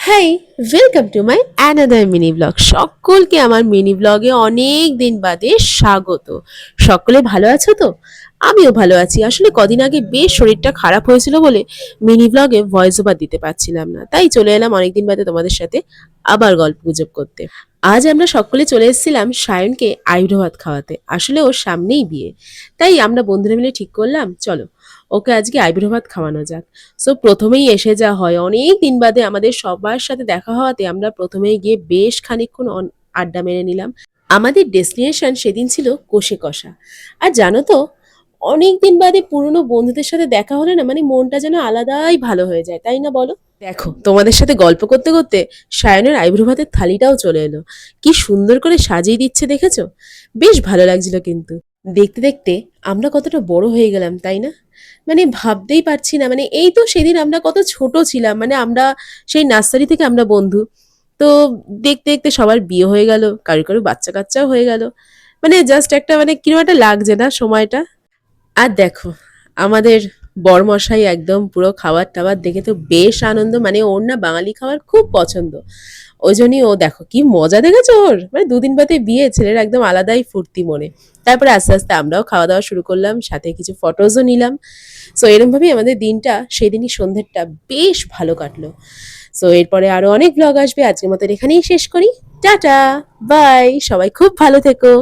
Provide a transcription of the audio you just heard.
High, welcome to my another mini blog. সকলকে আমার mini ব্লগে অনেক দিন বাদে স্বাগত। সকলে ভালো আছো তো? আমিও ভালো আছি। আসলে কদিন আগে বেশ শরীরটা খারাপ হয়েছিল বলে মিনি ব্লগে ভয়েস ওভার দিতে পারছিলাম না, তাই চলে এলাম অনেকদিন বাদে তোমাদের সাথে আবার গল্প গুজব করতে। আজ আমরা সকলে চলে এসেছিলাম সায়নকে আইব্রো ভাত খাওয়াতে। আসলে ওর সামনেই বিয়ে, তাই আমরা বন্ধুরা মিলে ঠিক করলাম চলো ওকে আজকে আইব্রো ভাত খাওয়ানো যাক। সো প্রথমেই এসে যা হয়, অনেক দিন বাদে আমাদের সবার সাথে দেখা হওয়াতে আমরা প্রথমেই গিয়ে বেশ খানিকক্ষণ আড্ডা মেরে নিলাম। আমাদের ডেস্টিনেশন সেদিন ছিল কোষে কষা। আর জানো তো, অনেক দিন বাদে পুরনো বন্ধুদের সাথে দেখা হলে না মানে মনটা যেন আলাদাই ভালো হয়ে যায়, তাই না বলো? দেখো, তোমাদের সাথে গল্প করতে করতে সায়নের আইব্রো ভাতের থালিটাও চলে এলো। কি সুন্দর করে সাজিয়ে দিচ্ছে দেখেছো? বেশ ভালো লাগছিল কিন্তু। দেখতে দেখতে আমরা কতটা বড় হয়ে গেলাম, তাই না? মানে ভাবতেই পারছি না, মানে এই তো সেদিন আমরা কত ছোট ছিলাম, মানে আমরা সেই নার্সারি থেকে আমরা বন্ধু। তো দেখতে দেখতে সবার বিয়ে হয়ে গেল, কারো কারো বাচ্চা কাচ্চাও হয়ে গেল। মানে জাস্ট একটা মানে কিরকম একটা লাগছে না সময়টা? আর দেখো, আমাদের বরমশাই একদম পুরো খাবার টাবার দেখে তো বেশ আনন্দ, মানে ওর না বাঙালি খাবার খুব পছন্দ। ওই জন্যই ও দেখো কি মজা দেখেছো ওর, মানে দুদিন বাদে বিয়ে, ছেলের একদম আলাদাই ফুর্তি মনে। তারপরে আস্তে আস্তে আমরাও খাওয়া দাওয়া শুরু করলাম, সাথে কিছু ফটোজও নিলাম। সো এরকম ভাবেই আমাদের দিনটা সেদিনই সন্ধ্যেরটা বেশ ভালো কাটলো। সো এরপরে আরো অনেক ব্লগ আসবে, আজকের মতো এখানেই শেষ করি। টাটা, বাই, সবাই খুব ভালো থেকো।